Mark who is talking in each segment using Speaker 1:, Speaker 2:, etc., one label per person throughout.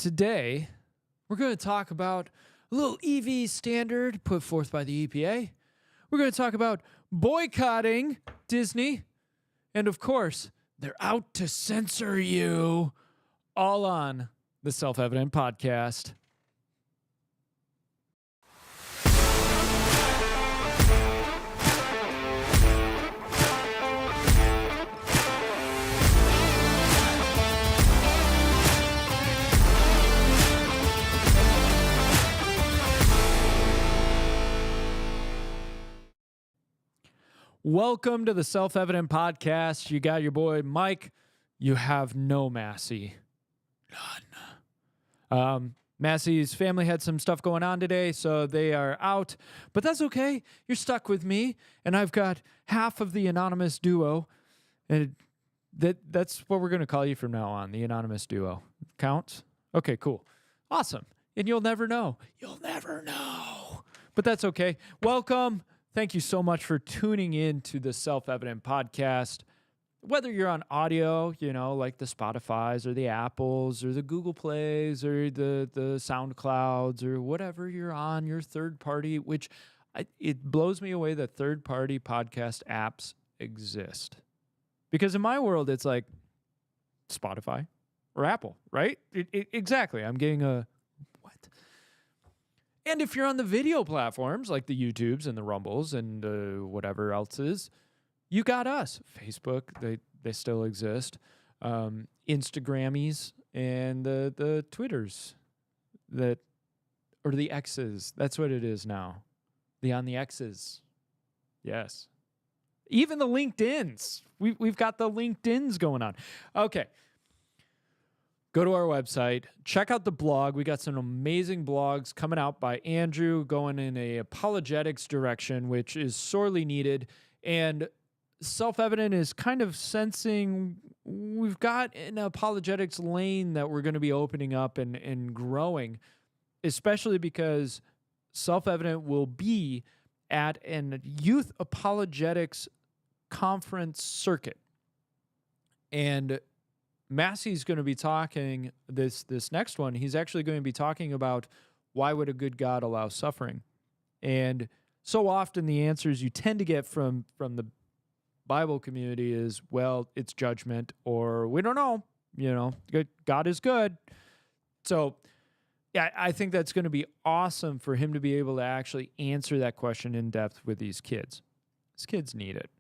Speaker 1: Today, we're going to talk about a little EV standard put forth by the EPA. We're going to talk about boycotting Disney. And of course, they're out to censor you. All on the Self-Evident Podcast. Welcome to the Self-Evident Podcast. You got your boy Mike. You have no Massey. None. Massey's family had some stuff going on today, so they are out. But that's okay. You're stuck with me, and I've got half of the anonymous duo. And that's what we're going to call you from now on, the anonymous duo. Counts? Okay, cool. Awesome. And you'll never know. You'll never know. But that's okay. Welcome. Thank you so much for tuning in to the Self-Evident Podcast. Whether you're on audio, like the Spotifys or the Apples or the Google Plays or the SoundClouds or whatever you're on, your third party, which it blows me away that third-party podcast apps exist. Because in my world, it's like Spotify or Apple, right? Exactly. I'm getting a what? And if you're on the video platforms like the YouTubes and the Rumbles and whatever else is, you got us. Facebook, they still exist. Instagrammies and the Twitters or the X's. That's what it is now. On the X's. Yes. Even the LinkedIns. We've got the LinkedIns going on. Okay. Go to our website, check out the blog. We got some amazing blogs coming out by Andrew going in a apologetics direction, which is sorely needed. And Self-Evident is kind of sensing we've got an apologetics lane that we're going to be opening up and growing, especially because Self-Evident will be at an youth apologetics conference circuit. And Massey's going to be talking this next one. He's actually going to be talking about why would a good God allow suffering? And so often the answers you tend to get from the Bible community is, well, it's judgment, or we don't know, God is good. So yeah, I think that's going to be awesome for him to be able to actually answer that question in depth with these kids. These kids need it.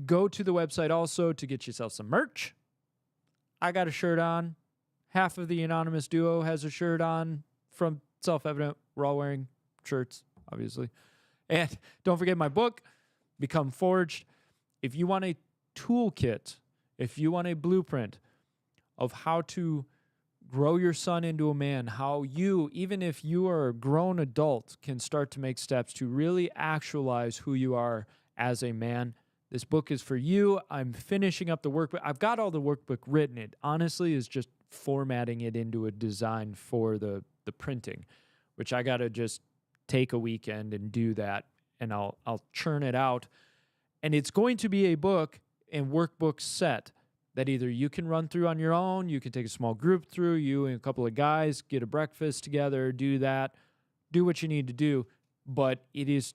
Speaker 1: Go to the website also to get yourself some merch. I got a shirt on. Half of the anonymous duo has a shirt on from Self-Evident. We're all wearing shirts, obviously. And don't forget my book, Become Forged. If you want a toolkit, if you want a blueprint of how to grow your son into a man, how you, even if you are a grown adult, can start to make steps to really actualize who you are as a man. This book is for you. I'm finishing up the workbook. I've got all the workbook written. It honestly is just formatting it into a design for the printing, which I got to just take a weekend and do that, and I'll churn it out. And it's going to be a book and workbook set that either you can run through on your own, you can take a small group through, you and a couple of guys, get a breakfast together, do that, do what you need to do. But it is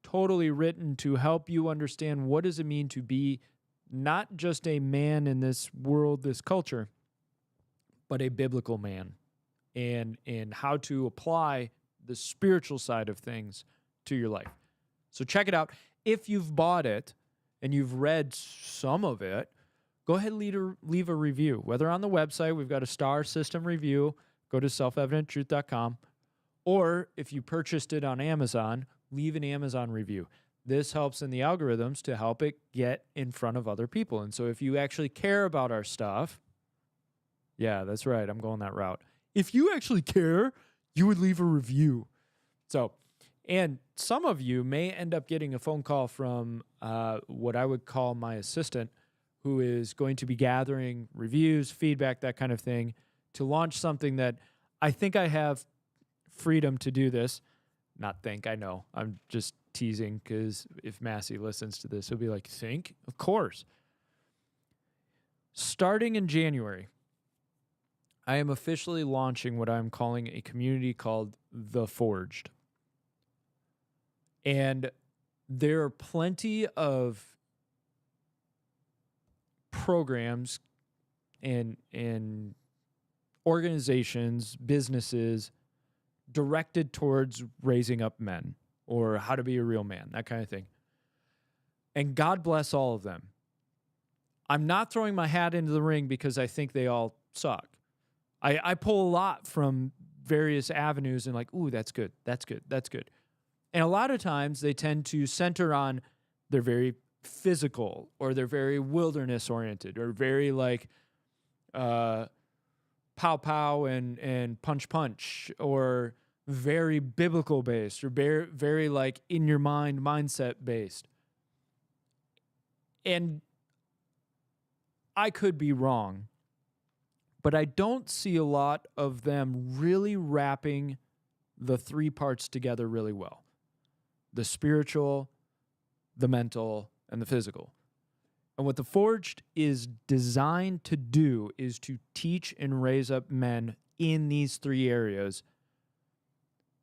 Speaker 1: totally written to help you understand what does it mean to be not just a man in this world, this culture, but a biblical man, and how to apply the spiritual side of things to your life. So check it out. If you've bought it and you've read some of it, go ahead and leave a review. Whether on the website, we've got a star system review. Go to selfevidenttruth.com. Or if you purchased it on Amazon, leave an Amazon review. This helps in the algorithms to help it get in front of other people. And so if you actually care about our stuff, yeah, that's right, I'm going that route. If you actually care, you would leave a review. So, and some of you may end up getting a phone call from what I would call my assistant, who is going to be gathering reviews, feedback, that kind of thing, to launch something that I think I have freedom to do this. Not think, I know. I'm just teasing because if Massey listens to this, he'll be like, think? Of course. Starting in January, I am officially launching what I'm calling a community called The Forged. And there are plenty of programs and organizations, businesses directed towards raising up men or how to be a real man, that kind of thing. And God bless all of them. I'm not throwing my hat into the ring because I think they all suck. I pull a lot from various avenues and like, ooh, that's good, that's good, that's good. And a lot of times they tend to center on they're very physical or they're very wilderness oriented or very like pow pow and punch punch or very biblical based or very like in your mind mindset based. And I could be wrong, but I don't see a lot of them really wrapping the three parts together really well. The spiritual, the mental, and the physical. And what The Forged is designed to do is to teach and raise up men in these three areas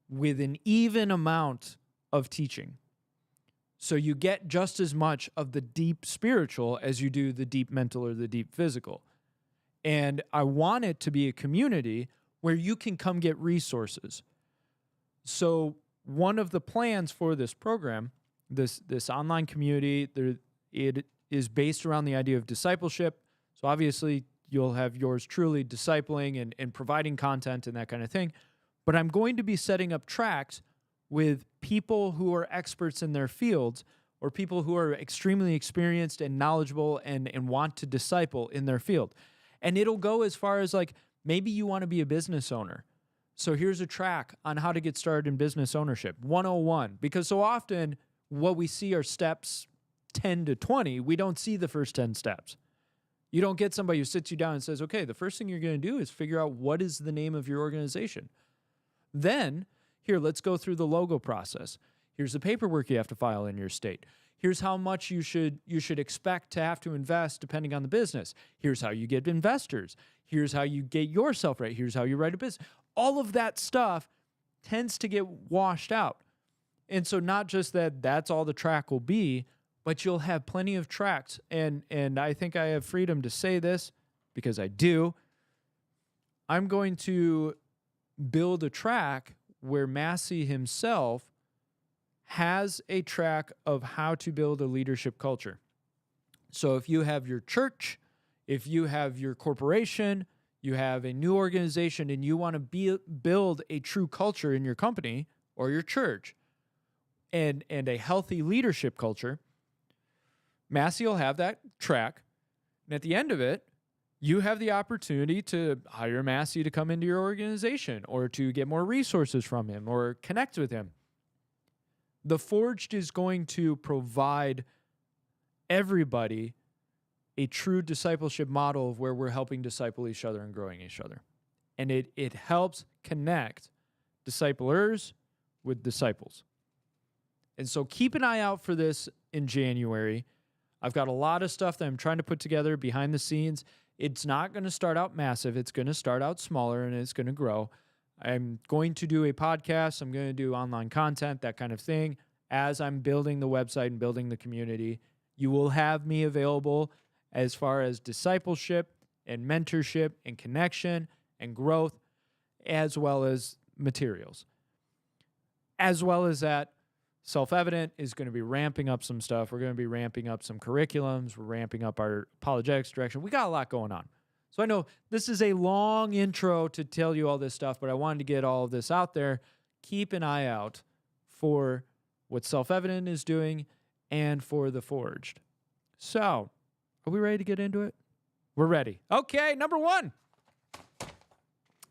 Speaker 1: with an even amount of teaching. So you get just as much of the deep spiritual as you do the deep mental or the deep physical. And I want it to be a community where you can come get resources. So one of the plans for this program, this online community, it is based around the idea of discipleship. So obviously you'll have yours truly discipling and providing content and that kind of thing. But I'm going to be setting up tracks with people who are experts in their fields or people who are extremely experienced and knowledgeable and want to disciple in their field. And it'll go as far as like, maybe you want to be a business owner. So here's a track on how to get started in business ownership, 101. Because so often what we see are steps 10 to 20. We don't see the first 10 steps. You don't get somebody who sits you down and says, okay, the first thing you're going to do is figure out what is the name of your organization. Then, here, let's go through the logo process. Here's the paperwork you have to file in your state. Here's how much you should expect to have to invest depending on the business. Here's how you get investors. Here's how you get yourself right. Here's how you write a business. All of that stuff tends to get washed out. And so not just that that's all the track will be, but you'll have plenty of tracks. And I think I have freedom to say this because I do. I'm going to build a track where Massey himself has a track of how to build a leadership culture. So if you have your church, if you have your corporation, you have a new organization, and you want to build a true culture in your company or your church and a healthy leadership culture, Massey will have that track. And at the end of it, you have the opportunity to hire Massey to come into your organization or to get more resources from him or connect with him. The Forged is going to provide everybody a true discipleship model of where we're helping disciple each other and growing each other. And it helps connect disciplers with disciples. And so keep an eye out for this in January. I've got a lot of stuff that I'm trying to put together behind the scenes. It's not going to start out massive. It's going to start out smaller and it's going to grow. I'm going to do a podcast. I'm going to do online content, that kind of thing. As I'm building the website and building the community, you will have me available as far as discipleship and mentorship and connection and growth, as well as materials. As well as that, Self-Evident is going to be ramping up some stuff. We're going to be ramping up some curriculums. We're ramping up our apologetics direction. We got a lot going on. So I know this is a long intro to tell you all this stuff, but I wanted to get all of this out there. Keep an eye out for what Self-Evident is doing and for The Forged. So, are we ready to get into it? We're ready. Okay, number one.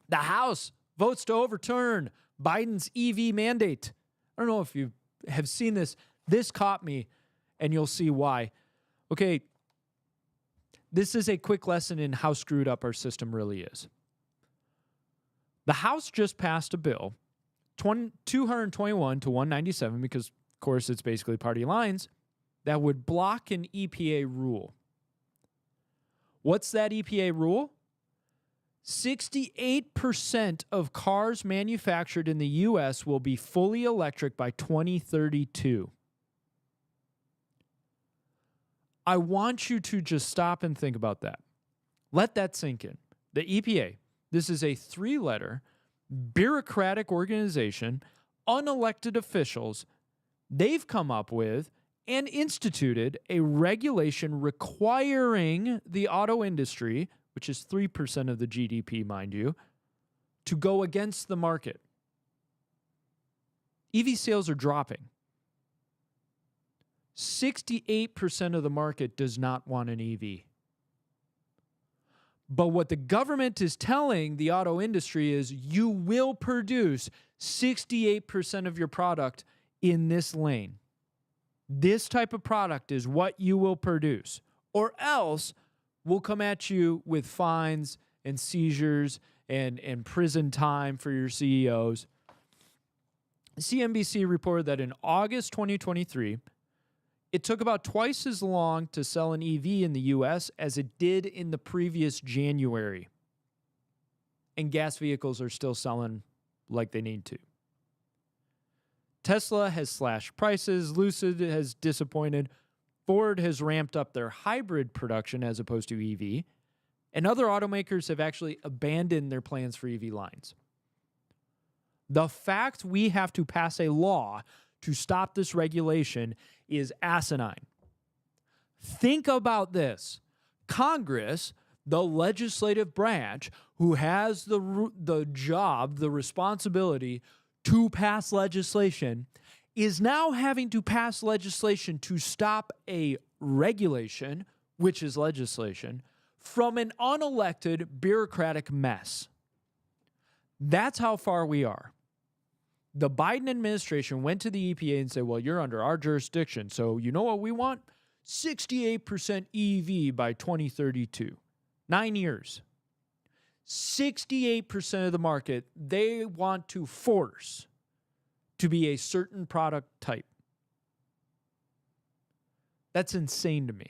Speaker 1: The House votes to overturn Biden's EV mandate. I don't know if you have seen this. This caught me, and you'll see why. Okay, this is a quick lesson in how screwed up our system really is. The House just passed a bill, 221 to 197, because, of course, it's basically party lines, that would block an EPA rule. What's that EPA rule? 68% of cars manufactured in the U.S. will be fully electric by 2032. I want you to just stop and think about that. Let that sink in. The EPA, this is a 3-letter bureaucratic organization, unelected officials. They've come up with and instituted a regulation requiring the auto industry, which is 3% of the GDP, mind you, to go against the market. EV sales are dropping. 68% of the market does not want an EV. But what the government is telling the auto industry is you will produce 68% of your product in this lane. This type of product is what you will produce, or else we'll come at you with fines and seizures and prison time for your CEOs. CNBC reported that in August 2023, it took about twice as long to sell an EV in the U.S. as it did in the previous January. And gas vehicles are still selling like they need to. Tesla has slashed prices. Lucid has disappointed. Ford has ramped up their hybrid production as opposed to EV. And other automakers have actually abandoned their plans for EV lines. The fact we have to pass a law to stop this regulation is asinine. Think about this. Congress, the legislative branch, who has the job, the responsibility to pass legislation, is now having to pass legislation to stop a regulation, which is legislation, from an unelected bureaucratic mess. That's how far we are. The Biden administration went to the EPA and said, well, you're under our jurisdiction, so you know what we want? 68% EV by 2032. 9 years. 68% of the market they want to force to be a certain product type. That's insane to me.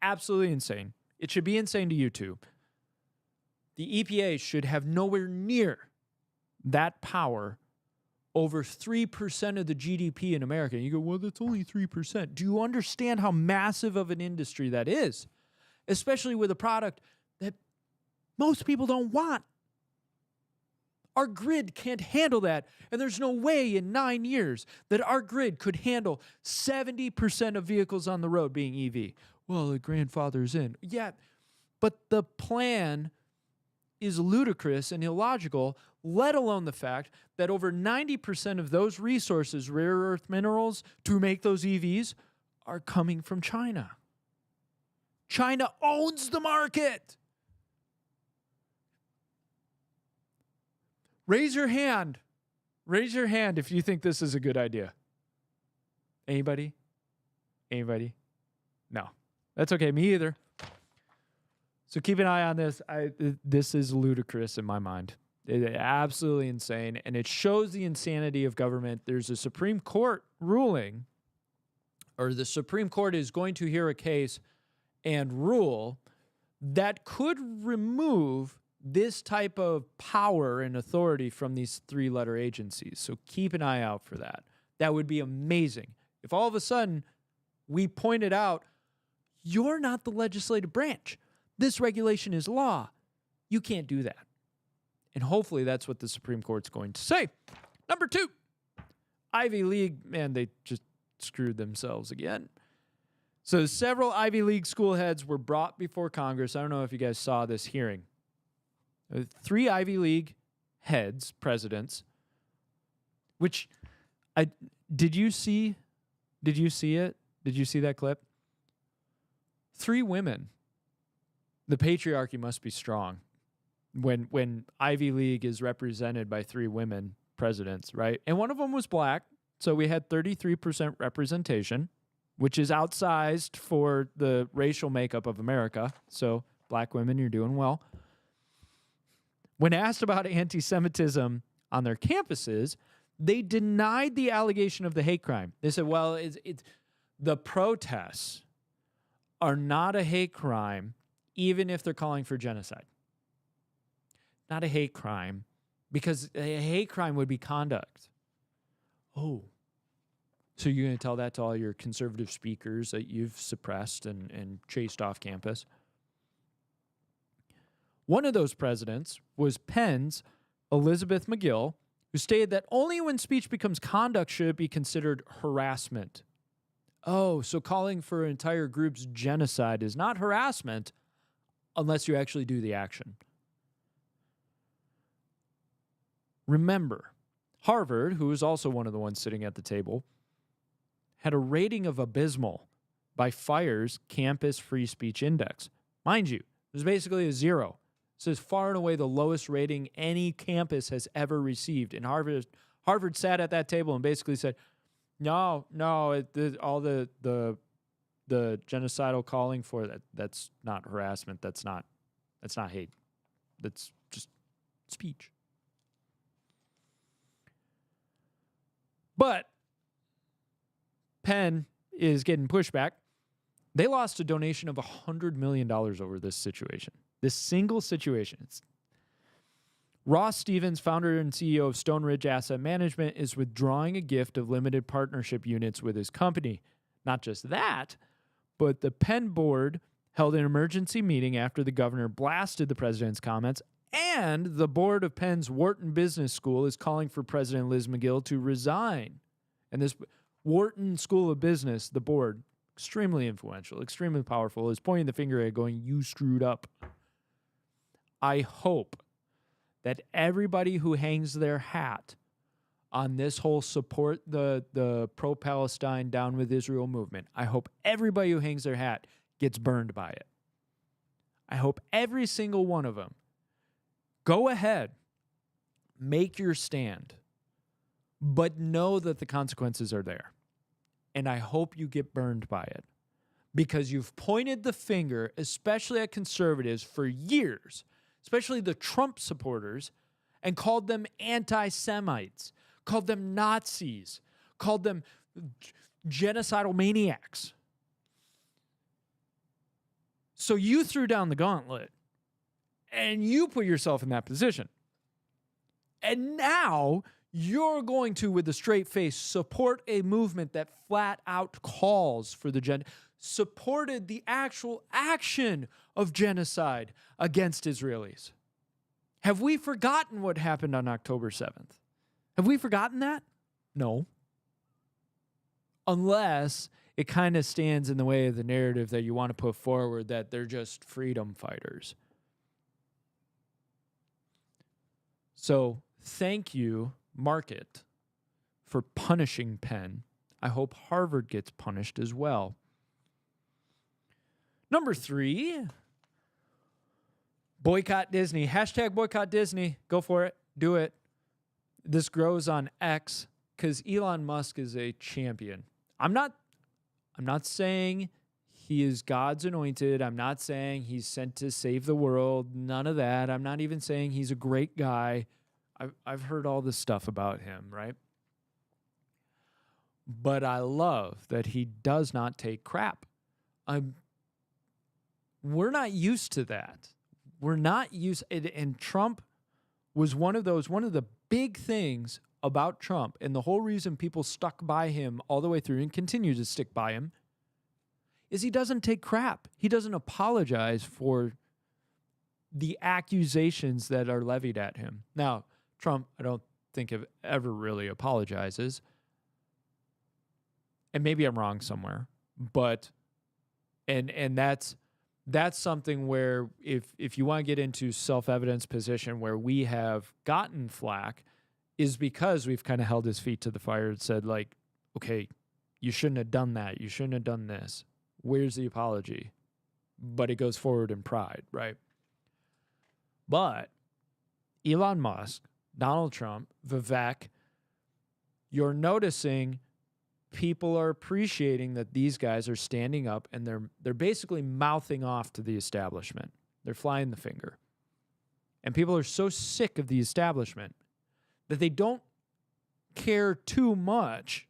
Speaker 1: Absolutely insane. It should be insane to you too. The EPA should have nowhere near that power over 3% of the GDP in America. And you go, well, that's only 3%. Do you understand how massive of an industry that is? Especially with a product that most people don't want. Our grid can't handle that. And there's no way in 9 years that our grid could handle 70% of vehicles on the road being EV. Well, the grandfather's in. Yeah, but the plan is ludicrous and illogical, let alone the fact that over 90% of those resources, rare earth minerals, to make those EVs are coming from China. China owns the market. Raise your hand. Raise your hand if you think this is a good idea. Anybody? Anybody? No. That's okay. Me either. So keep an eye on this. This is ludicrous in my mind. It's absolutely insane. And it shows the insanity of government. There's a Supreme Court ruling, or the Supreme Court is going to hear a case and rule that could remove this type of power and authority from these 3-letter agencies. So keep an eye out for that. That would be amazing. If all of a sudden we pointed out, you're not the legislative branch. This regulation is law. You can't do that. And hopefully that's what the Supreme Court's going to say. Number 2, Ivy League. Man, they just screwed themselves again. So several Ivy League school heads were brought before Congress. I don't know if you guys saw this hearing. 3 Ivy League heads, presidents, which did you see it? Did you see that clip? 3 women. The patriarchy must be strong when Ivy League is represented by 3 women presidents, right? And one of them was black, so we had 33% representation, which is outsized for the racial makeup of America. So black women, you're doing well. When asked about anti-Semitism on their campuses, they denied the allegation of the hate crime. They said, well, it's the protests are not a hate crime, even if they're calling for genocide. not a hate crime, because a hate crime would be conduct. Oh, so you're going to tell that to all your conservative speakers that you've suppressed and chased off campus? One of those presidents was Penn's Elizabeth McGill, who stated that only when speech becomes conduct should it be considered harassment. Oh, so calling for an entire group's genocide is not harassment unless you actually do the action. Remember, Harvard, who was also one of the ones sitting at the table, had a rating of abysmal by FIRE's Campus Free Speech Index. Mind you, it was basically a 0. This is far and away the lowest rating any campus has ever received. And Harvard sat at that table and basically said, all the genocidal calling for that's not harassment. That's not hate. That's just speech. But Penn is getting pushback. They lost a donation of $100 million over this situation. This single situation. Ross Stevens, founder and CEO of Stone Ridge Asset Management, is withdrawing a gift of limited partnership units with his company. Not just that, but the Penn board held an emergency meeting after the governor blasted the president's comments, and the board of Penn's Wharton Business School is calling for President Liz McGill to resign. And this Wharton School of Business, the board, extremely influential, extremely powerful, is pointing the finger at going, you screwed up. I hope that everybody who hangs their hat on this whole support the pro-Palestine down with Israel movement, I hope everybody who hangs their hat gets burned by it. I hope every single one of them, go ahead, make your stand, but know that the consequences are there. And I hope you get burned by it, because you've pointed the finger, especially at conservatives, for years, especially the Trump supporters, and called them anti-Semites, called them Nazis, called them genocidal maniacs. So you threw down the gauntlet, and you put yourself in that position. And now you're going to, with a straight face, support a movement that flat out calls for supported the actual action of genocide against Israelis. Have we forgotten what happened on October 7th? Have we forgotten that? No. Unless it kind of stands in the way of the narrative that you want to put forward that they're just freedom fighters. So thank you, Market, for punishing Penn. I hope Harvard gets punished as well. Number 3, boycott Disney. Hashtag boycott Disney. Go for it. Do it. This grows on X because Elon Musk is a champion. I'm not saying he is God's anointed. I'm not saying he's sent to save the world. None of that. I'm not even saying he's a great guy. I've heard all this stuff about him, right? But I love that he does not take crap. We're not used to that. We're not used, and Trump was one of the big things about Trump, and the whole reason people stuck by him all the way through and continue to stick by him is he doesn't take crap. He doesn't apologize for the accusations that are levied at him. Now, Trump, I don't think ever really apologizes. And maybe I'm wrong somewhere, but and that's something where if you want to get into self-evidence position where we have gotten flack is because we've kind of held his feet to the fire and said, like, okay, you shouldn't have done that. You shouldn't have done this. Where's the apology? But it goes forward in pride, right? But Elon Musk, Donald Trump, Vivek, you're noticing people are appreciating that these guys are standing up and they're basically mouthing off to the establishment. They're flying the finger. And people are so sick of the establishment that they don't care too much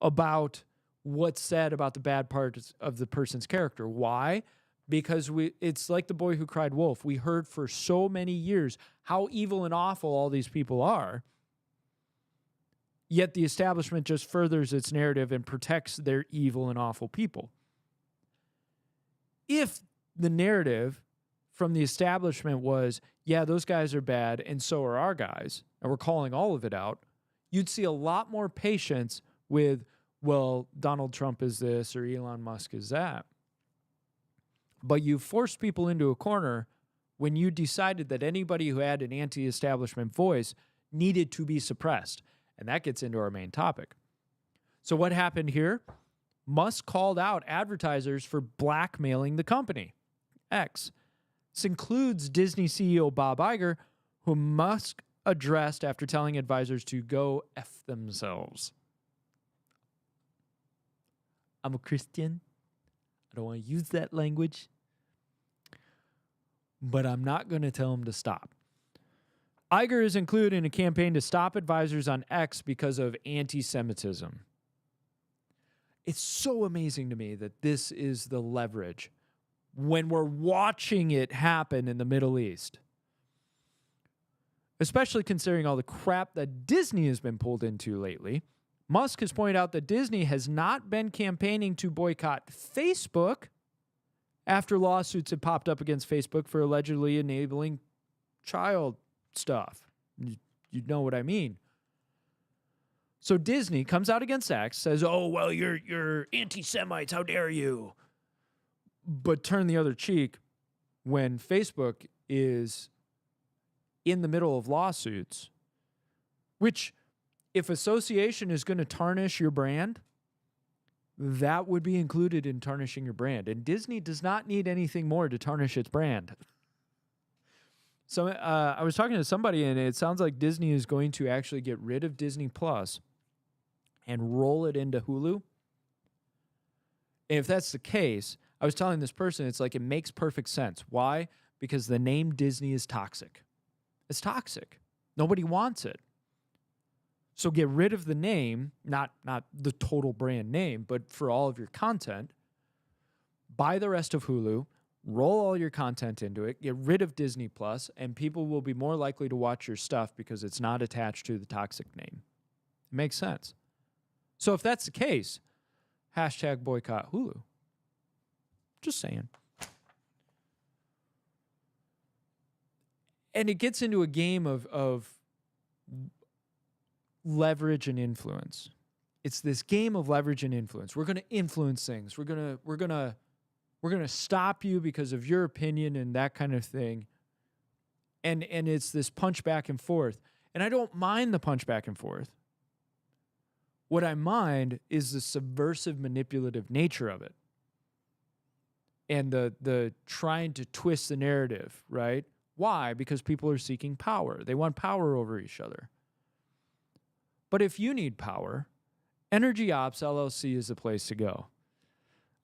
Speaker 1: about what's said about the bad parts of the person's character. Why? because it's like the boy who cried wolf. We heard for so many years how evil and awful all these people are, yet the establishment just furthers its narrative and protects their evil and awful people. If the narrative from the establishment was, yeah, those guys are bad and so are our guys, and we're calling all of it out, you'd see a lot more patience with, well, Donald Trump is this or Elon Musk is that. But you forced people into a corner when you decided that anybody who had an anti-establishment voice needed to be suppressed. And that gets into our main topic. So what happened here? Musk called out advertisers for blackmailing the company, X. This includes Disney CEO Bob Iger, who Musk addressed after telling advisors to go F themselves. I'm a Christian. I don't want to use that language, but I'm not going to tell him to stop. Iger is included in a campaign to stop advisors on X because of anti-Semitism. It's so amazing to me that this is the leverage when we're watching it happen in the Middle East, especially considering all the crap that Disney has been pulled into lately. Musk has pointed out that Disney has not been campaigning to boycott Facebook after lawsuits have popped up against Facebook for allegedly enabling child stuff. You know what I mean. So Disney comes out against X, says, oh, well, you're anti-Semites, how dare you? But turn the other cheek when Facebook is in the middle of lawsuits, which, if association is going to tarnish your brand, that would be included in tarnishing your brand. And Disney does not need anything more to tarnish its brand. So I was talking to somebody, and it sounds like Disney is going to actually get rid of Disney Plus and roll it into Hulu. And if that's the case, I was telling this person, it's like it makes perfect sense. Why? Because the name Disney is toxic. It's toxic. Nobody wants it. So get rid of the name, not the total brand name, but for all of your content. Buy the rest of Hulu, roll all your content into it, get rid of Disney Plus, and people will be more likely to watch your stuff because it's not attached to the toxic name. It makes sense. So if that's the case, hashtag boycott Hulu. Just saying. And it gets into a game of leverage and influence. It's this game of leverage and influence. We're going to influence things. We're going to stop you because of your opinion and that kind of thing. And it's this punch back and forth. And I don't mind the punch back and forth. What I mind is the subversive, manipulative nature of it. And the trying to twist the narrative, right? Why? Because people are seeking power. They want power over each other. But if you need power, Energy Ops LLC is the place to go.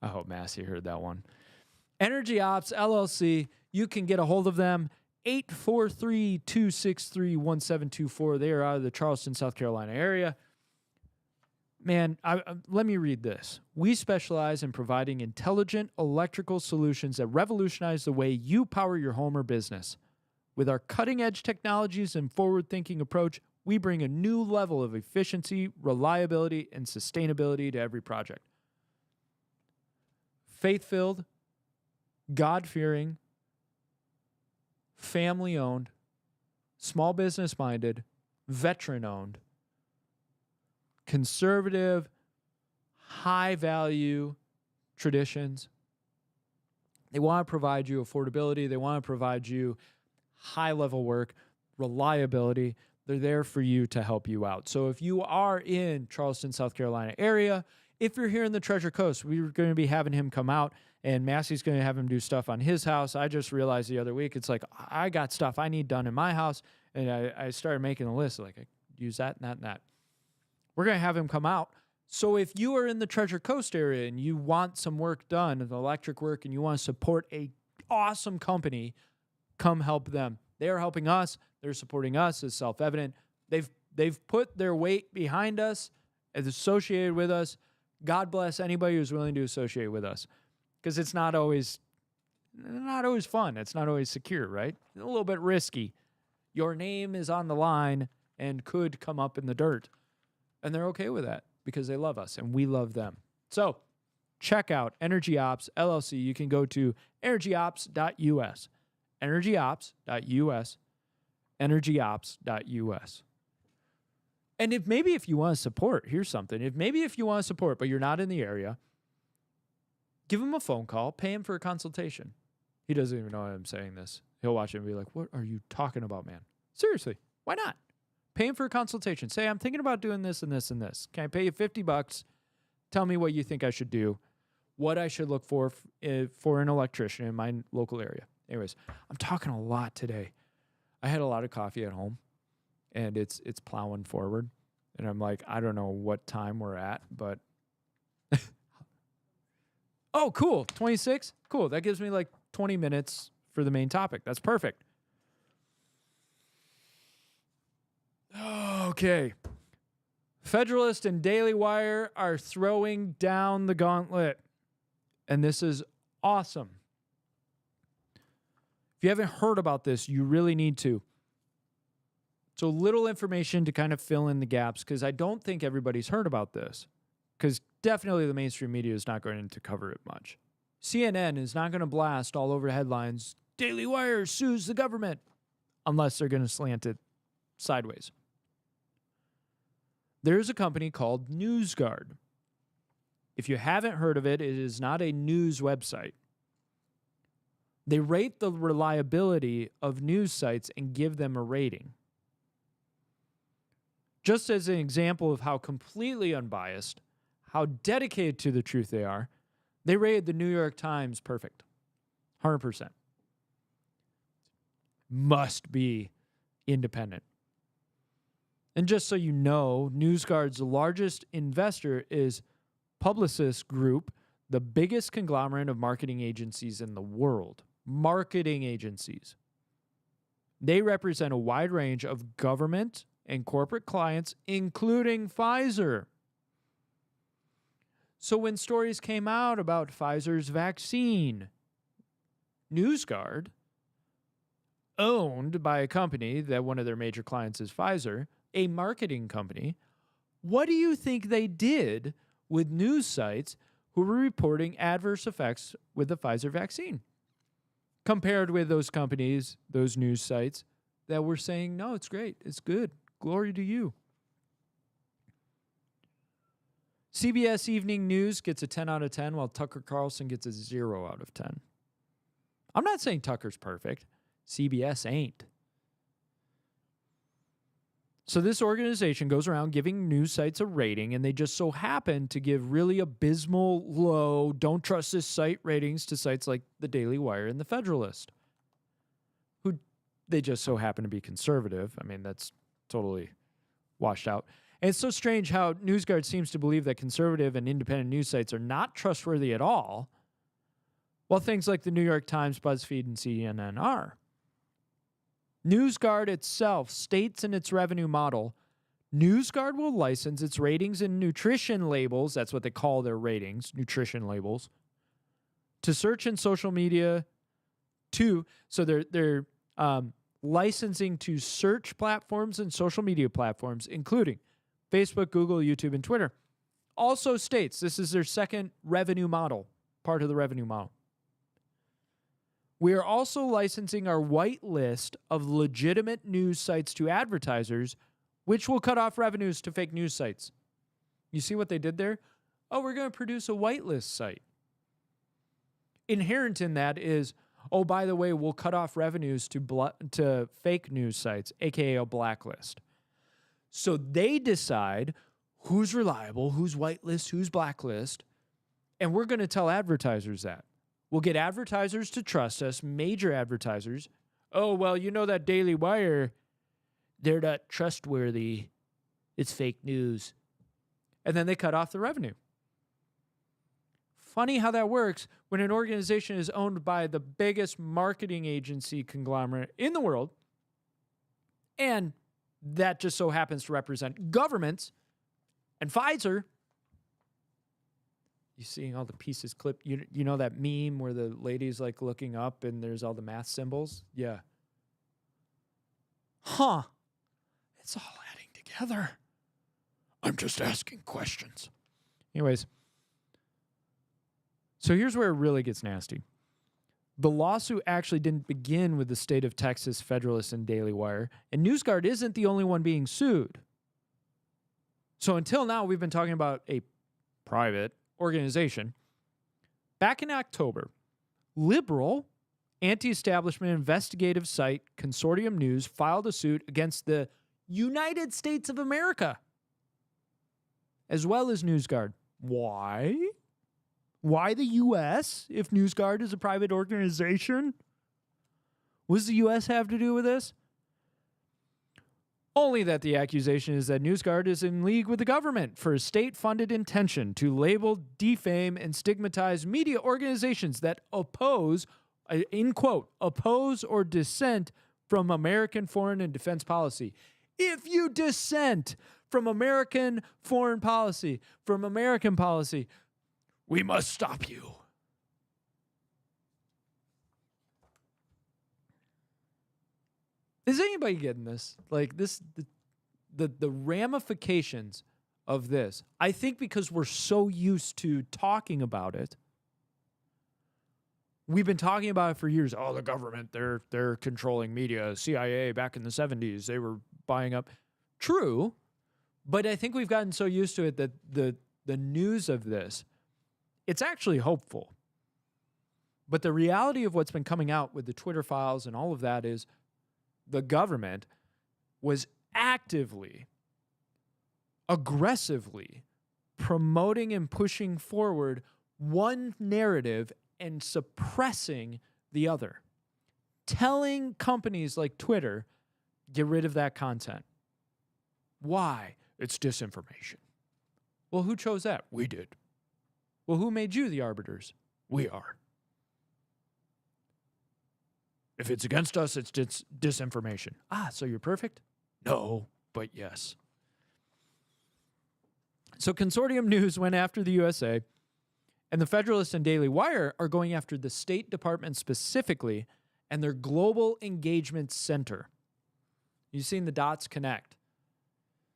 Speaker 1: I hope Massey heard that one. Energy Ops LLC, you can get a hold of them, 843-263-1724. They are out of the Charleston, South Carolina area. Man, let me read this. We specialize in providing intelligent electrical solutions that revolutionize the way you power your home or business. With our cutting-edge technologies and forward-thinking approach, we bring a new level of efficiency, reliability, and sustainability to every project. Faith-filled, God-fearing, family-owned, small business-minded, veteran-owned, conservative, high-value traditions. They want to provide you affordability. They want to provide you high-level work, reliability. They're there for you to help you out. So if you are in Charleston, South Carolina area, if you're here in the Treasure Coast, we're going to be having him come out, and Massey's going to have him do stuff on his house. I just realized the other week, it's like, I got stuff I need done in my house, and I started making a list, like, I use that and that and that. We're going to have him come out. So if you are in the Treasure Coast area and you want some work done, electric work, and you want to support a awesome company, come help them. They are helping us. They're supporting us. It's self-evident. They've put their weight behind us, as associated with us. God bless anybody who's willing to associate with us, because it's not always not always fun. It's not always secure, right? A little bit risky. Your name is on the line and could come up in the dirt. And they're okay with that because they love us and we love them. So check out Energy Ops LLC. You can go to energyops.us, energyops.us, energyops.us. And if you want to support, here's something. If you want to support, but you're not in the area, give him a phone call, pay him for a consultation. He doesn't even know I'm saying this. He'll watch it and be like, what are you talking about, man? Seriously, why not? Pay him for a consultation. Say, I'm thinking about doing this and this and this. Can I pay you $50? Tell me what you think I should do, what I should look for an electrician in my local area. Anyways, I'm talking a lot today. I had a lot of coffee at home, and it's plowing forward. And I'm like, I don't know what time we're at, but... Oh, cool. 26? Cool. That gives me like 20 minutes for the main topic. That's perfect. Okay. Federalist and Daily Wire are throwing down the gauntlet. And this is awesome. If you haven't heard about this, you really need to. So little information to kind of fill in the gaps, because I don't think everybody's heard about this. Because definitely the mainstream media is not going to cover it much. CNN is not going to blast all over headlines, Daily Wire sues the government, unless they're going to slant it sideways. There's a company called NewsGuard. If you haven't heard of it, it is not a news website. They rate the reliability of news sites and give them a rating. Just as an example of how completely unbiased, how dedicated to the truth they are, they rated the New York Times perfect. 100%. Must be independent. And just so you know, NewsGuard's largest investor is Publicis Group, the biggest conglomerate of marketing agencies in the world. Marketing agencies. They represent a wide range of government and corporate clients, including Pfizer. So when stories came out about Pfizer's vaccine, NewsGuard, owned by a company that one of their major clients is Pfizer, a marketing company, what do you think they did with news sites who were reporting adverse effects with the Pfizer vaccine? Compared with those companies, those news sites that were saying, no, it's great, it's good, glory to you. CBS Evening News gets a 10 out of 10, while Tucker Carlson gets a 0 out of 10. I'm not saying Tucker's perfect. CBS ain't. So this organization goes around giving news sites a rating, and they just so happen to give really abysmal, low, don't trust this site ratings to sites like the Daily Wire and the Federalist, who they just so happen to be conservative. I mean, that's totally washed out. And it's so strange how NewsGuard seems to believe that conservative and independent news sites are not trustworthy at all, while things like the New York Times, BuzzFeed, and CNN are. NewsGuard itself states in its revenue model, NewsGuard will license its ratings and nutrition labels, that's what they call their ratings, nutrition labels, to search and social media, so they're licensing to search platforms and social media platforms, including Facebook, Google, YouTube, and Twitter. Also states, this is their second revenue model, part of the revenue model. We are also licensing our white list of legitimate news sites to advertisers, which will cut off revenues to fake news sites. You see what they did there? Oh, we're going to produce a whitelist site. Inherent in that is, oh, by the way, we'll cut off revenues to fake news sites, aka a blacklist. So they decide who's reliable, who's whitelist, who's blacklist, and we're going to tell advertisers that. We'll get advertisers to trust us, major advertisers. Oh, well, you know that Daily Wire, they're not trustworthy. It's fake news. And then they cut off the revenue. Funny how that works when an organization is owned by the biggest marketing agency conglomerate in the world, and that just so happens to represent governments and Pfizer. You seeing all the pieces clipped? You know that meme where the lady's like looking up and there's all the math symbols? Yeah. Huh. It's all adding together. I'm just asking questions. Anyways, so here's where it really gets nasty. The lawsuit actually didn't begin with the state of Texas, Federalist, and Daily Wire, and NewsGuard isn't the only one being sued. So until now, we've been talking about a private organization. Back in October, liberal, anti-establishment investigative site Consortium News filed a suit against the United States of America, as well as NewsGuard. Why? Why the U.S. if NewsGuard is a private organization? What does the U.S. have to do with this? Only that the accusation is that NewsGuard is in league with the government for a state-funded intention to label, defame, and stigmatize media organizations that oppose, in quote, oppose or dissent from American foreign and defense policy. If you dissent from American foreign policy, from American policy, we must stop you. Is anybody getting this? Like this, the ramifications of this. I think because we're so used to talking about it, we've been talking about it for years. Oh, the government, they're controlling media. CIA back in the 70s, they were buying up. True, but I think we've gotten so used to it that the news of this, it's actually hopeful. But the reality of what's been coming out with the Twitter files and all of that is the government was actively, aggressively promoting and pushing forward one narrative and suppressing the other. Telling companies like Twitter, get rid of that content. Why? It's disinformation. Well, who chose that? We did. Well, who made you the arbiters? We are. If it's against us, it's disinformation. So you're perfect? No, but yes. So Consortium News went after the USA, and the Federalist and Daily Wire are going after the State Department specifically and their Global Engagement Center. You've seen the dots connect.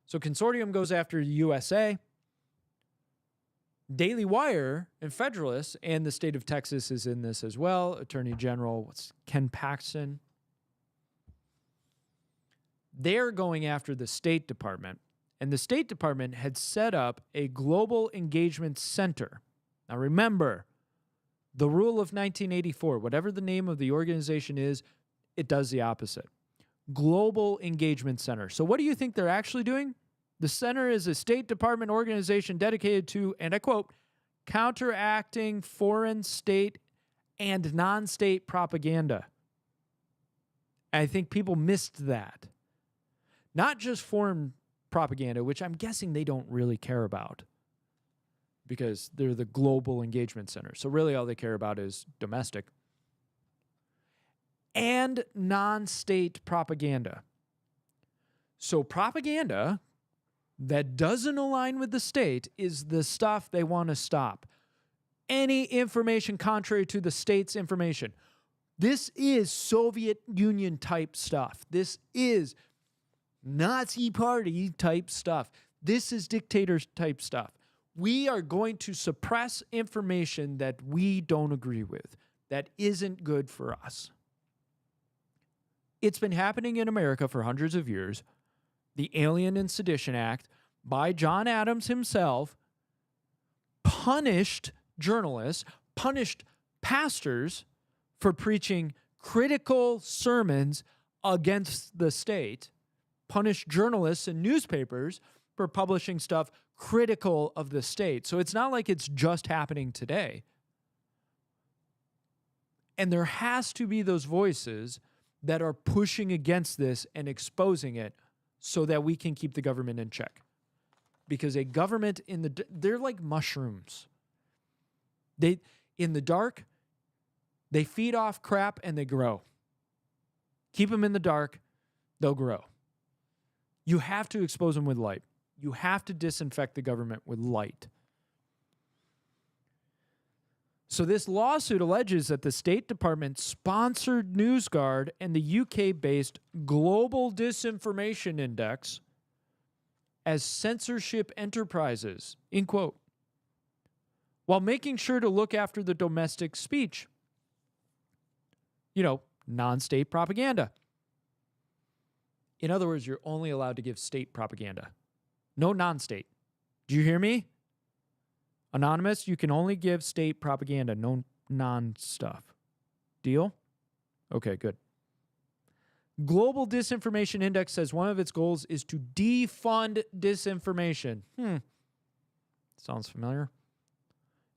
Speaker 1: So Consortium goes after the USA. Daily Wire and Federalist, and the state of Texas is in this as well. Attorney General Ken Paxton. They're going after the State Department, and the State Department had set up a Global Engagement Center. Now remember, the rule of 1984, whatever the name of the organization is, it does the opposite. Global Engagement Center. So what do you think they're actually doing? The center is a State Department organization dedicated to, and I quote, counteracting foreign state and non-state propaganda. And I think people missed that. Not just foreign propaganda, which I'm guessing they don't really care about because they're the Global Engagement Center. So really all they care about is domestic. And non-state propaganda. So propaganda that doesn't align with the state is the stuff they want to stop. Any information contrary to the state's information. This is Soviet Union type stuff. This is Nazi Party type stuff. This is dictator type stuff. We are going to suppress information that we don't agree with, that isn't good for us. It's been happening in America for hundreds of years. The Alien and Sedition Act by John Adams himself punished journalists, punished pastors for preaching critical sermons against the state, punished journalists and newspapers for publishing stuff critical of the state. So it's not like it's just happening today. And there has to be those voices that are pushing against this and exposing it so that we can keep the government in check. Because a government they're like mushrooms. In the dark, they feed off crap and they grow. Keep them in the dark, they'll grow. You have to expose them with light. You have to disinfect the government with light. So this lawsuit alleges that the State Department sponsored NewsGuard and the UK-based Global Disinformation Index as censorship enterprises, end quote, while making sure to look after the domestic speech. Non-state propaganda. In other words, you're only allowed to give state propaganda. No non-state. Do you hear me? Anonymous, you can only give state propaganda, no non-stuff. Deal? Okay, good. Global Disinformation Index says one of its goals is to defund disinformation. Sounds familiar.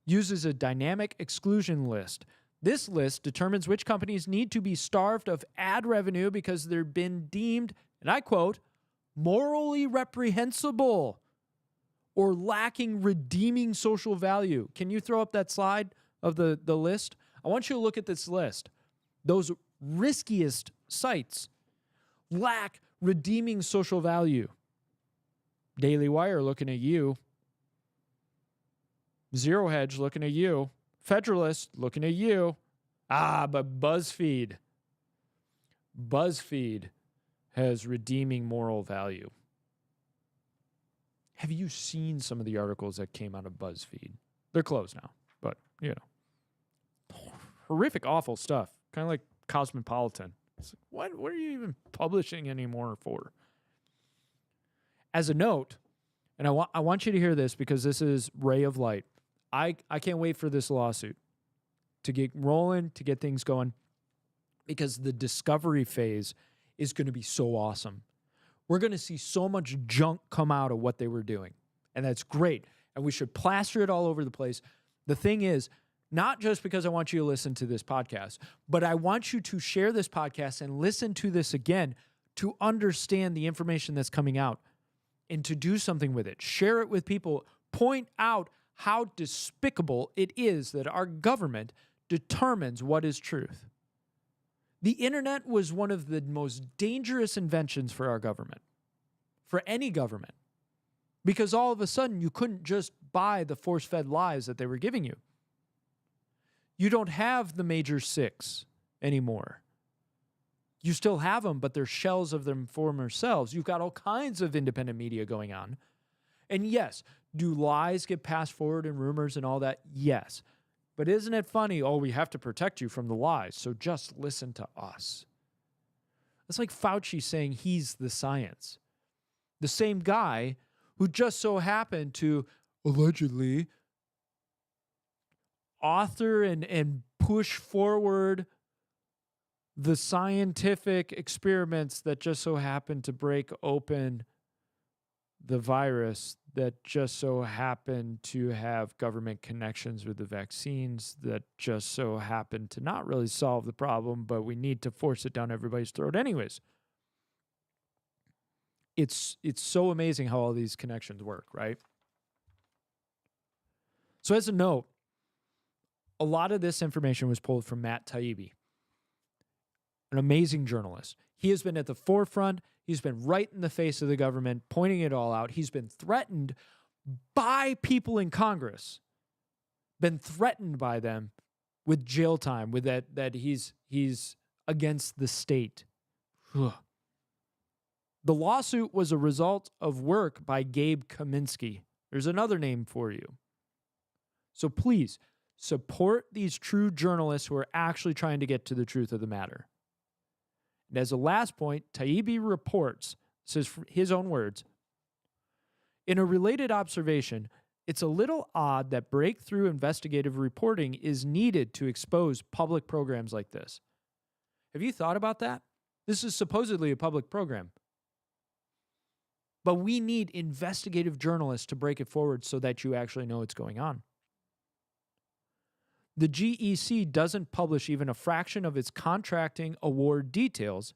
Speaker 1: Uses a dynamic exclusion list. This list determines which companies need to be starved of ad revenue because they've been deemed, and I quote, morally reprehensible or lacking redeeming social value. Can you throw up that slide of the list? I want you to look at this list. Those riskiest sites lack redeeming social value. Daily Wire looking at you. Zero Hedge looking at you. Federalist looking at you. But BuzzFeed has redeeming moral value. Have you seen some of the articles that came out of BuzzFeed? They're closed now, but, horrific, awful stuff. Kind of like Cosmopolitan. It's like, what are you even publishing anymore for? As a note, and I want you to hear this because this is ray of light. I can't wait for this lawsuit to get rolling, to get things going, because the discovery phase is going to be so awesome. We're going to see so much junk come out of what they were doing, and that's great, and we should plaster it all over the place. The thing is, not just because I want you to listen to this podcast, but I want you to share this podcast and listen to this again to understand the information that's coming out and to do something with it. Share it with people. Point out how despicable it is that our government determines what is truth. The internet was one of the most dangerous inventions for our government, for any government, because all of a sudden you couldn't just buy the force-fed lies that they were giving you. You don't have the major six anymore. You still have them, but they're shells of their former selves. You've got all kinds of independent media going on. And yes, do lies get passed forward and rumors and all that? Yes. But isn't it funny? Oh, we have to protect you from the lies, so just listen to us. It's like Fauci saying he's the science. The same guy who just so happened to allegedly author and push forward the scientific experiments that just so happened to break open the virus, that just so happened to have government connections with the vaccines, that just so happened to not really solve the problem, but we need to force it down everybody's throat anyways. It's so amazing how all these connections work, right? So as a note, a lot of this information was pulled from Matt Taibbi, an amazing journalist. He has been at the forefront. He's been right in the face of the government, pointing it all out. He's been threatened by people in Congress, been threatened by them with jail time, with that he's against the state. Ugh. The lawsuit was a result of work by Gabe Kaminsky. There's another name for you. So please, support these true journalists who are actually trying to get to the truth of the matter. And as a last point, Taibbi reports, says his own words, in a related observation, it's a little odd that breakthrough investigative reporting is needed to expose public programs like this. Have you thought about that? This is supposedly a public program. But we need investigative journalists to break it forward so that you actually know what's going on. The GEC doesn't publish even a fraction of its contracting award details,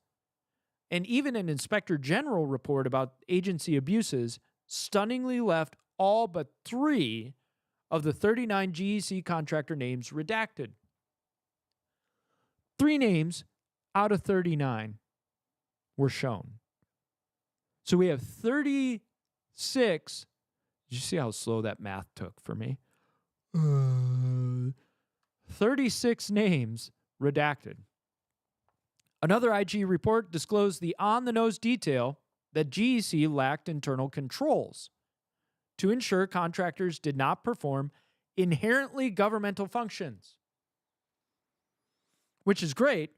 Speaker 1: and even an inspector general report about agency abuses stunningly left all but 3 of the 39 GEC contractor names redacted. 3 names out of 39 were shown. So we have 36. Did you see how slow that math took for me? 36 names redacted. Another IG report disclosed the on-the-nose detail that GEC lacked internal controls to ensure contractors did not perform inherently governmental functions. Which is great,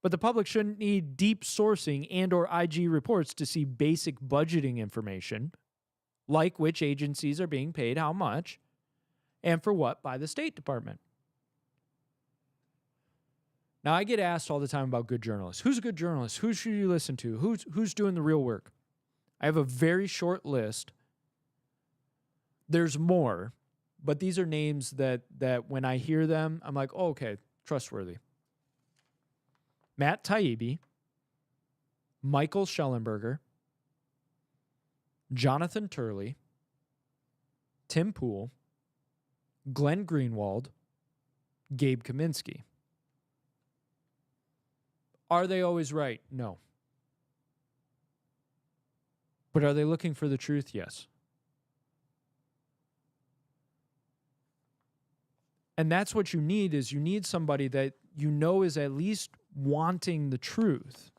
Speaker 1: but the public shouldn't need deep sourcing and or IG reports to see basic budgeting information, like which agencies are being paid how much and for what by the State Department. Now, I get asked all the time about good journalists. Who's a good journalist? Who should you listen to? Who's doing the real work? I have a very short list. There's more, but these are names that when I hear them, I'm like, oh, okay, trustworthy. Matt Taibbi, Michael Schellenberger, Jonathan Turley, Tim Pool, Glenn Greenwald, Gabe Kaminsky. Are they always right? No. But are they looking for the truth? Yes. And that's what you need, is you need somebody that you know is at least wanting the truth.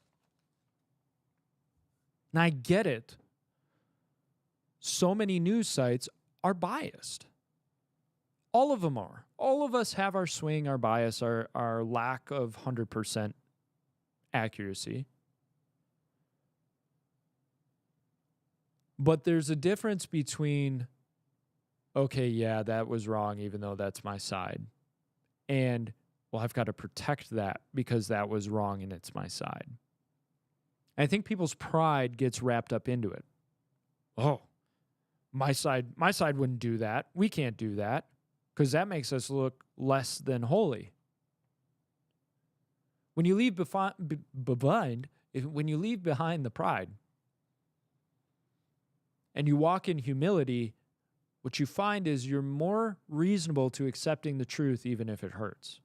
Speaker 1: And I get it. So many news sites are biased. All of them are. All of us have our swing, our bias, our lack of 100% accuracy. But there's a difference between, okay, yeah, that was wrong, even though that's my side, and, well, I've got to protect that because that was wrong and it's my side. I think people's pride gets wrapped up into it. Oh, my side wouldn't do that. We can't do that because that makes us look less than holy. When you leave behind the pride and you walk in humility, what you find is you're more reasonable to accepting the truth even if it hurts.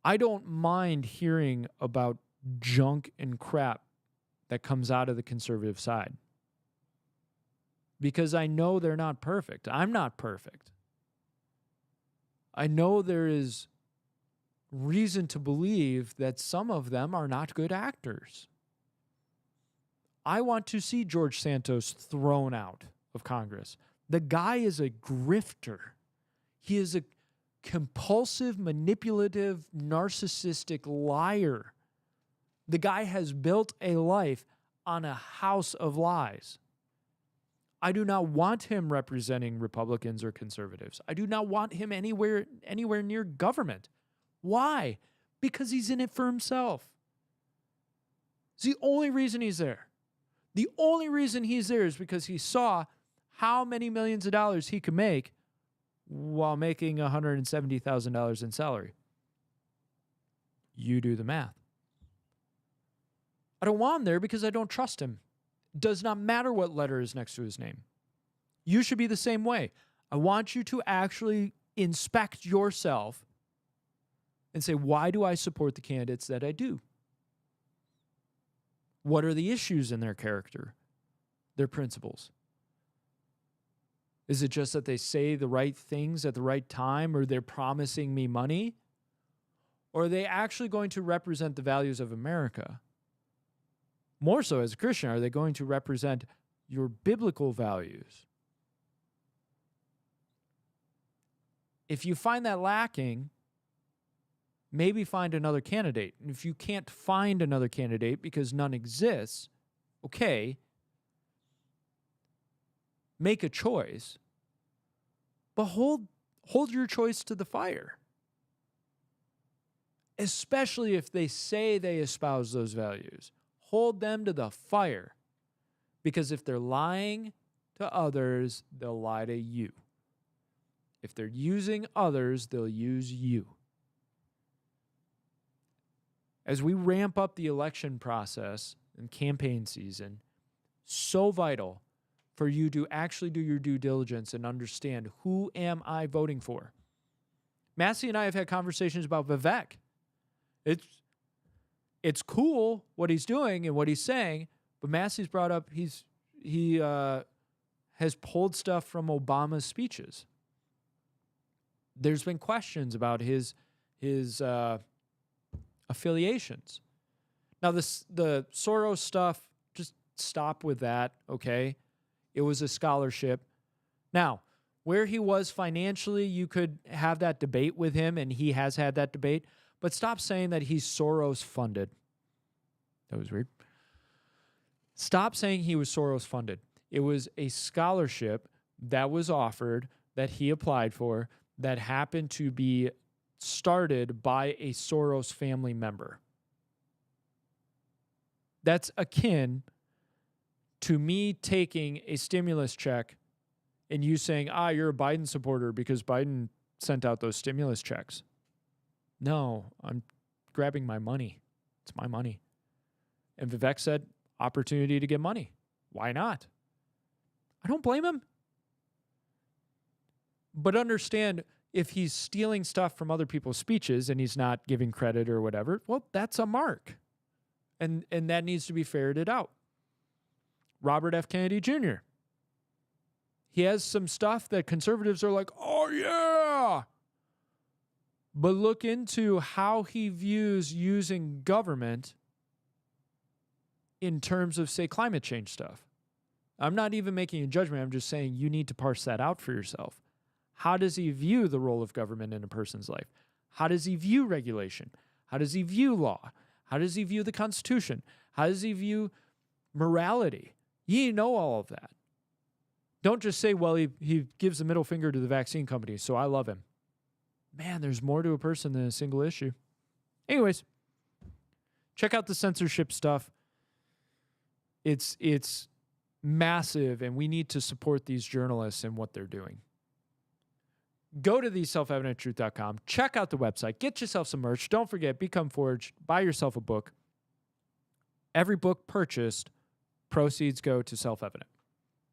Speaker 1: I don't mind hearing about junk and crap that comes out of the conservative side because I know they're not perfect. I'm not perfect. I know there is reason to believe that some of them are not good actors. I want to see George Santos thrown out of Congress. The guy is a grifter. He is a compulsive, manipulative, narcissistic liar. The guy has built a life on a house of lies. I do not want him representing Republicans or conservatives. I do not want him anywhere near government. Why? Because he's in it for himself. It's the only reason he's there. The only reason he's there is because he saw how many millions of dollars he could make while making $170,000 in salary. You do the math. I don't want him there because I don't trust him. It does not matter what letter is next to his name. You should be the same way. I want you to actually inspect yourself and say, why do I support the candidates that I do? What are the issues in their character, their principles? Is it just that they say the right things at the right time, or they're promising me money? Or are they actually going to represent the values of America? More so, as a Christian, are they going to represent your biblical values? If you find that lacking, maybe find another candidate. And if you can't find another candidate because none exists, okay, make a choice, but hold your choice to the fire. Especially if they say they espouse those values. Hold them to the fire. Because if they're lying to others, they'll lie to you. If they're using others, they'll use you. As we ramp up the election process and campaign season, so vital for you to actually do your due diligence and understand, who am I voting for? Massey and I have had conversations about Vivek. It's cool what he's doing and what he's saying, but Massey's brought up he has pulled stuff from Obama's speeches. There's been questions about his affiliations. Now, the Soros stuff, just stop with that, okay? It was a scholarship. Now, where he was financially, you could have that debate with him, and he has had that debate, but stop saying that he's Soros funded. That was weird. Stop saying he was Soros funded. It was a scholarship that was offered, that he applied for, that happened to be started by a Soros family member. That's akin to me taking a stimulus check and you saying, you're a Biden supporter because Biden sent out those stimulus checks. No, I'm grabbing my money. It's my money. And Vivek said, opportunity to get money. Why not? I don't blame him. But understand, if he's stealing stuff from other people's speeches and he's not giving credit or whatever, well, that's a mark. And that needs to be ferreted out. Robert F. Kennedy Jr. He has some stuff that conservatives are like, oh, yeah. But look into how he views using government in terms of, say, climate change stuff. I'm not even making a judgment. I'm just saying you need to parse that out for yourself. How does he view the role of government in a person's life? How does he view regulation? How does he view law? How does he view the Constitution? How does he view morality? You know all of that. Don't just say, well, he gives the middle finger to the vaccine companies, so I love him. Man, there's more to a person than a single issue. Anyways, check out the censorship stuff. It's massive, and we need to support these journalists and what they're doing. Go to theselfevidenttruth.com. Check out the website. Get yourself some merch. Don't forget, Become Forged. Buy yourself a book. Every book purchased, proceeds go to Self-Evident.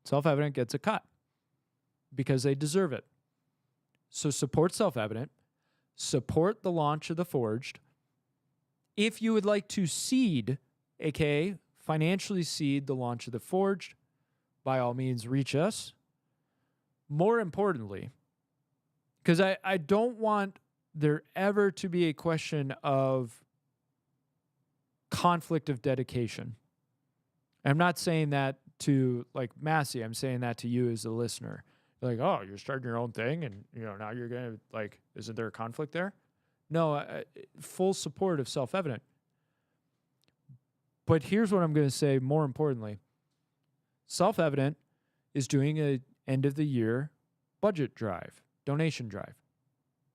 Speaker 1: Self-Evident gets a cut because they deserve it. So support Self-Evident. Support the launch of The Forged. If you would like to seed, aka financially seed the launch of The Forged, by all means, reach us. More importantly, because I don't want there ever to be a question of conflict of dedication. I'm not saying that to like Massey. I'm saying that to you as a listener. You're like, oh, you're starting your own thing and now you're going to like, isn't there a conflict there? No, full support of Self-Evident. But here's what I'm going to say more importantly. Self-Evident is doing a end of the year budget drive. Donation drive.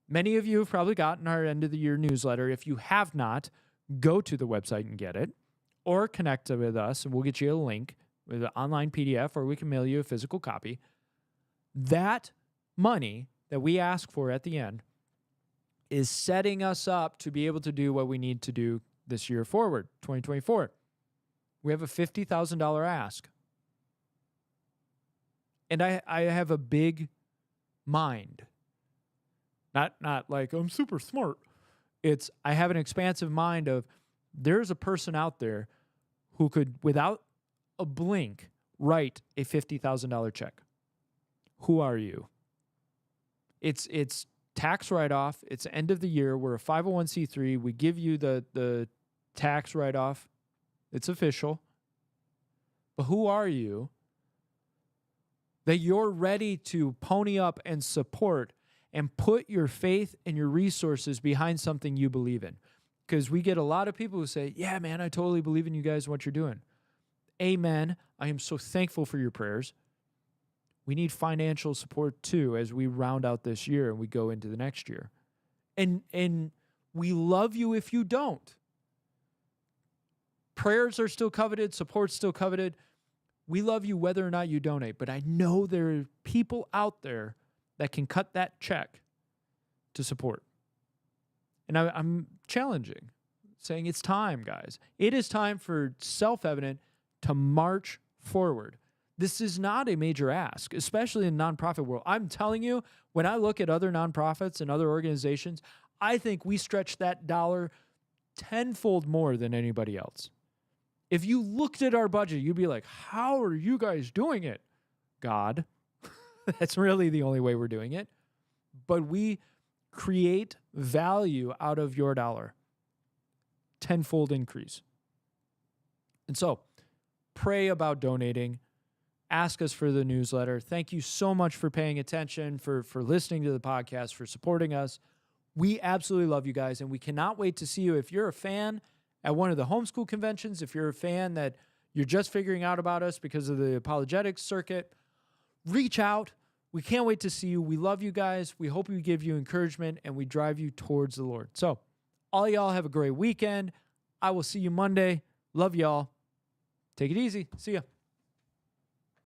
Speaker 1: Many of you have probably gotten our end of the year newsletter. If you have not, go to the website and get it, or connect with us and we'll get you a link with an online PDF, or we can mail you a physical copy. That money that we ask for at the end is setting us up to be able to do what we need to do this year forward, 2024. We have a $50,000 ask. And I have a big mind. Not like I'm super smart. It's I have an expansive mind of there's a person out there who could, without a blink, write a $50,000 check. Who are you? It's tax write-off. It's end of the year. We're a 501c3. We give you the tax write-off. It's official. But who are you that you're ready to pony up and support and put your faith and your resources behind something you believe in? Because we get a lot of people who say, yeah, man, I totally believe in you guys and what you're doing. Amen. I am so thankful for your prayers. We need financial support too as we round out this year and we go into the next year. And we love you if you don't. Prayers are still coveted. Support's still coveted. We love you whether or not you donate. But I know there are people out there that can cut that check to support. And I'm challenging, saying it's time, guys. It is time for Self-Evident to march forward. This is not a major ask, especially in the nonprofit world. I'm telling you, when I look at other nonprofits and other organizations, I think we stretch that dollar tenfold more than anybody else. If you looked at our budget, you'd be like, how are you guys doing it? God. That's really the only way we're doing it. But we create value out of your dollar. Tenfold increase. And so pray about donating. Ask us for the newsletter. Thank you so much for paying attention, for listening to the podcast, for supporting us. We absolutely love you guys, and we cannot wait to see you. If you're a fan at one of the homeschool conventions, if you're a fan that you're just figuring out about us because of the apologetics circuit, reach out. We can't wait to see you. We love you guys. We hope we give you encouragement and we drive you towards the Lord. So all y'all have a great weekend. I will see you Monday. Love y'all. Take it easy. See ya.